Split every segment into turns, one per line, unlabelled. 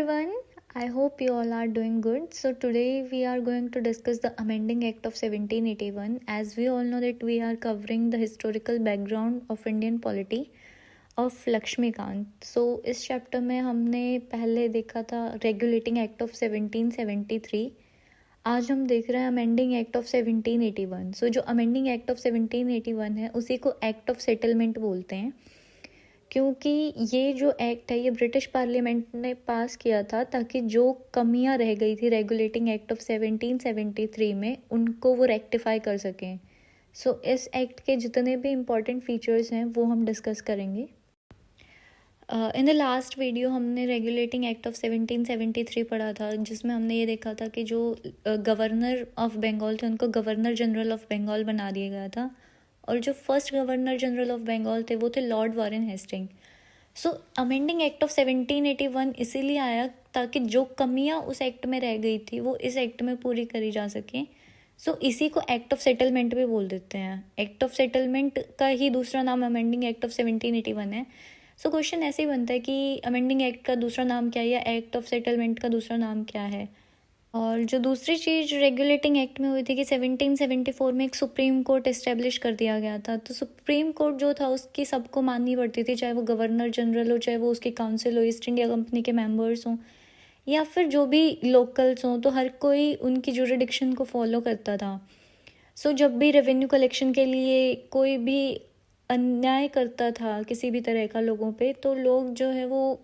everyone, I hope you all are doing good. So today we are going to discuss the Amending Act of 1781. As we all know that we are covering the historical background of Indian polity of Laxmikanth. So इस chapter में हमने पहले देखा था regulating act of 1773. आज हम देख रहे हैं अमेंडिंग एक्ट ऑफ 1781. सो जो अमेंडिंग एक्ट ऑफ 1781 है उसी को एक्ट ऑफ सेटलमेंट बोलते हैं, क्योंकि ये जो एक्ट है ये ब्रिटिश पार्लियामेंट ने पास किया था ताकि जो कमियां रह गई थी रेगुलेटिंग एक्ट ऑफ 1773 में उनको वो रेक्टिफाई कर सकें. सो इस एक्ट के जितने भी इम्पॉर्टेंट फीचर्स हैं वो हम डिस्कस करेंगे. इन द लास्ट वीडियो हमने रेगुलेटिंग एक्ट ऑफ 1773 पढ़ा था, जिसमें हमने ये देखा था कि जो गवर्नर ऑफ बंगाल थे उनको गवर्नर जनरल ऑफ बंगाल बना दिया गया था, और जो first governor general of Bengal थे वो थे Lord Warren Hasting. So amending act of 1781 इसीलिए आया ताकि जो कमियां उस एक्ट में रह गई थी वो इस एक्ट में पूरी करी जा सकें. सो इसी को एक्ट ऑफ सेटलमेंट भी बोल देते हैं. एक्ट ऑफ सेटलमेंट का ही दूसरा नाम अमेंडिंग एक्ट ऑफ 1781 है. सो क्वेश्चन ऐसे ही बनता है कि अमेंडिंग एक्ट का दूसरा नाम क्या है या एक्ट ऑफ सेटलमेंट का दूसरा नाम क्या है. और जो दूसरी चीज़ रेगुलेटिंग एक्ट में हुई थी कि 1774 में एक सुप्रीम कोर्ट इस्टेब्लिश कर दिया गया था. तो सुप्रीम कोर्ट जो था उसकी सबको माननी पड़ती थी, चाहे वो गवर्नर जनरल हो, चाहे वो उसकी काउंसिल हो, ईस्ट इंडिया कंपनी के मेंबर्स हों, या फिर जो भी लोकल्स हों, तो हर कोई उनकी जुरिडिक्शन को फॉलो करता था. सो जब भी रेवेन्यू कलेक्शन के लिए कोई भी अन्याय करता था किसी भी तरह का लोगों पे, तो लोग जो है वो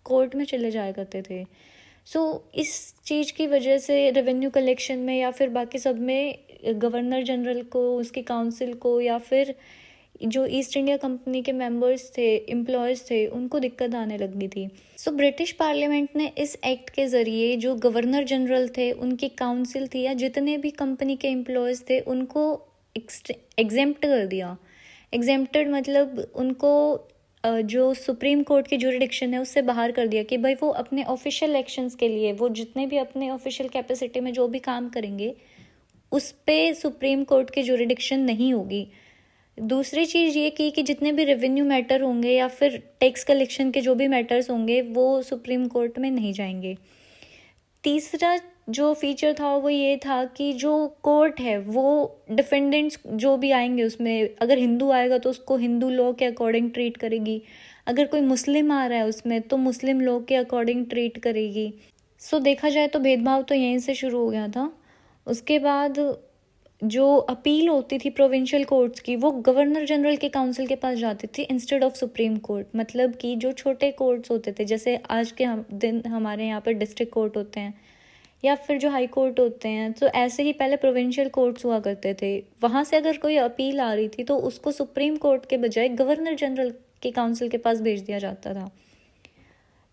कोर्ट में चले जाया करते थे. सो इस चीज़ की वजह से रेवेन्यू कलेक्शन में या फिर बाकी सब में गवर्नर जनरल को, उसकी काउंसिल को, या फिर जो ईस्ट इंडिया कंपनी के मेंबर्स थे, एम्प्लॉयज़ थे, उनको दिक्कत आने लगी थी. सो ब्रिटिश पार्लियामेंट ने इस एक्ट के ज़रिए जो गवर्नर जनरल थे, उनकी काउंसिल थी, या जितने भी कंपनी के एम्प्लॉयज़ थे उनको एग्जेम्प्ट कर दिया. एग्जेम्प्टेड मतलब उनको जो सुप्रीम कोर्ट की जुरिडिक्शन है उससे बाहर कर दिया कि भाई वो अपने ऑफिशियल एक्शंस के लिए, वो जितने भी अपने ऑफिशियल कैपेसिटी में जो भी काम करेंगे उस पे सुप्रीम कोर्ट की जुरिडिक्शन नहीं होगी. दूसरी चीज़ ये कि जितने भी रेवेन्यू मैटर होंगे या फिर टैक्स कलेक्शन के जो भी मैटर्स होंगे वो सुप्रीम कोर्ट में नहीं जाएंगे. तीसरा जो फीचर था वो ये था कि जो कोर्ट है वो डिफेंडेंट्स जो भी आएंगे उसमें, अगर हिंदू आएगा तो उसको हिंदू लॉ के अकॉर्डिंग ट्रीट करेगी, अगर कोई मुस्लिम आ रहा है उसमें तो मुस्लिम लॉ के अकॉर्डिंग ट्रीट करेगी. सो देखा जाए तो भेदभाव तो यहीं से शुरू हो गया था. उसके बाद जो अपील होती थी प्रोविंशियल कोर्ट्स की वो गवर्नर जनरल के काउंसिल के पास जाती थी इंस्टेड ऑफ सुप्रीम कोर्ट. मतलब कि जो छोटे कोर्ट्स होते थे, जैसे आज के दिन हमारे यहाँ पर डिस्ट्रिक्ट कोर्ट होते हैं या फिर जो हाई कोर्ट होते हैं, तो ऐसे ही पहले प्रोविंशियल कोर्ट्स हुआ करते थे. वहाँ से अगर कोई अपील आ रही थी तो उसको सुप्रीम कोर्ट के बजाय गवर्नर जनरल के काउंसिल के पास भेज दिया जाता था.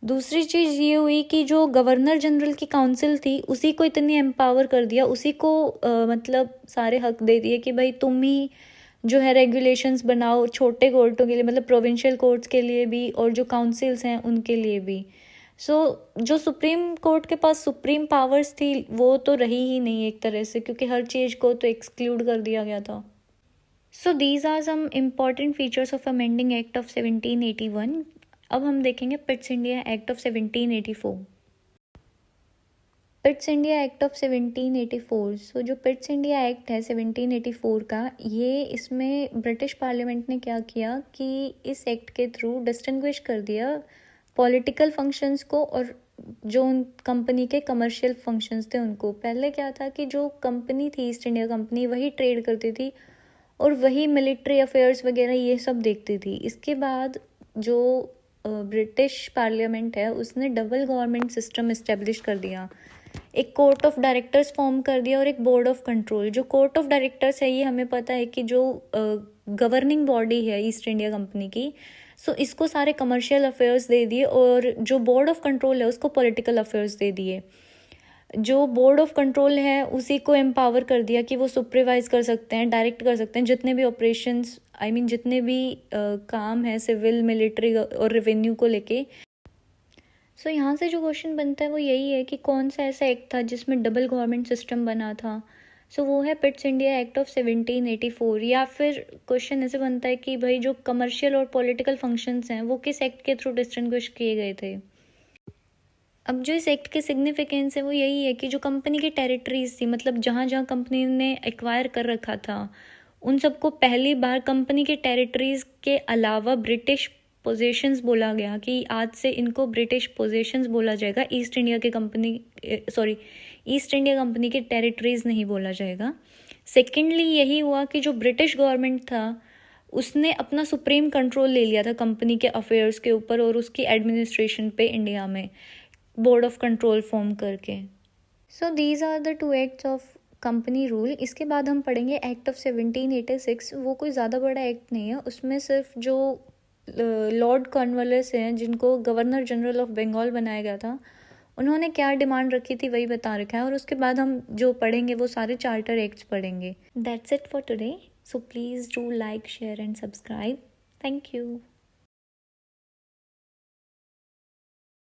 दूसरी चीज़ ये हुई कि जो गवर्नर जनरल की काउंसिल थी उसी को इतनी एम्पावर कर दिया, उसी को मतलब सारे हक दे दिए कि भाई तुम ही जो है रेगुलेशंस बनाओ छोटे कोर्टों के लिए, मतलब प्रोविंशियल कोर्ट्स के लिए भी और जो काउंसिल्स हैं उनके लिए भी. जो सुप्रीम कोर्ट के पास सुप्रीम पावर्स थी वो तो रही ही नहीं एक तरह से, क्योंकि हर चीज़ को तो एक्सक्लूड कर दिया गया था. So these are some important features of amending act of 1781. अब हम देखेंगे Pitt's India act of 1784. Pitt's India act of 1784. So जो पिट्स इंडिया एक्ट है 1784 का, ये इसमें ब्रिटिश पार्लियामेंट ने क्या किया कि इस एक्ट के थ्रू डिस्टिंग्विश कर दिया पॉलिटिकल फंक्शंस को और जो उन कंपनी के कमर्शियल फंक्शंस थे उनको. पहले क्या था कि जो कंपनी थी ईस्ट इंडिया कंपनी वही ट्रेड करती थी और वही मिलिट्री अफेयर्स वगैरह ये सब देखती थी. इसके बाद जो ब्रिटिश पार्लियामेंट है उसने डबल गवर्नमेंट सिस्टम इस्टेब्लिश कर दिया, एक कोर्ट ऑफ डायरेक्टर्स फॉर्म कर दिया और एक बोर्ड ऑफ कंट्रोल. जो कोर्ट ऑफ डायरेक्टर्स है ये हमें पता है कि जो गवर्निंग बॉडी है ईस्ट इंडिया कंपनी की, सो इसको सारे कमर्शियल अफेयर्स दे दिए, और जो बोर्ड ऑफ कंट्रोल है उसको पॉलिटिकल अफेयर्स दे दिए. जो बोर्ड ऑफ कंट्रोल है उसी को एम्पावर कर दिया कि वो सुपरवाइज कर सकते हैं, डायरेक्ट कर सकते हैं जितने भी ऑपरेशंस, जितने भी काम है सिविल, मिलिट्री और रेवेन्यू को लेके. सो यहाँ से जो क्वेश्चन बनता है वो यही है कि कौन सा ऐसा एक्ट था जिसमें डबल गवर्नमेंट सिस्टम बना था. सो वो है पिट्स इंडिया एक्ट ऑफ 1784. या फिर क्वेश्चन ऐसे बनता है कि भाई जो कमर्शियल और पॉलिटिकल फंक्शंस हैं वो किस एक्ट के थ्रू डिस्टिंग्विश किए गए थे. अब जो इस एक्ट की सिग्निफिकेंस है वो यही है कि जो कंपनी की टेरिटरीज थी, मतलब जहाँ जहाँ कंपनी ने एक्वायर कर रखा था, उन सबको पहली बार कंपनी के टेरिटरीज के अलावा ब्रिटिश पोजेशंस बोला गया कि आज से इनको ब्रिटिश पोजेशंस बोला जाएगा, ईस्ट इंडिया कंपनी के टेरिटरीज नहीं बोला जाएगा। सेकेंडली यही हुआ कि जो ब्रिटिश गवर्नमेंट था उसने अपना सुप्रीम कंट्रोल ले लिया था कंपनी के अफेयर्स के ऊपर और उसकी एडमिनिस्ट्रेशन पे इंडिया में बोर्ड ऑफ कंट्रोल फॉर्म करके। So these are the two acts of company rule. इसके बाद हम पढ़ेंगे एक्ट ऑफ 1786। वो कोई ज़्यादा बड़ा एक्ट नहीं है, उसमें सिर्फ जो लॉर्ड कॉर्नवालिस हैं जिनको गवर्नर जनरल ऑफ बंगाल बनाया गया था, उन्होंने क्या डिमांड रखी थी वही बता रखा है, और उसके बाद हम जो पढ़ेंगे वो सारे चार्टर एक्ट्स पढ़ेंगे। That's it for today, so please do like, share and subscribe. Thank you.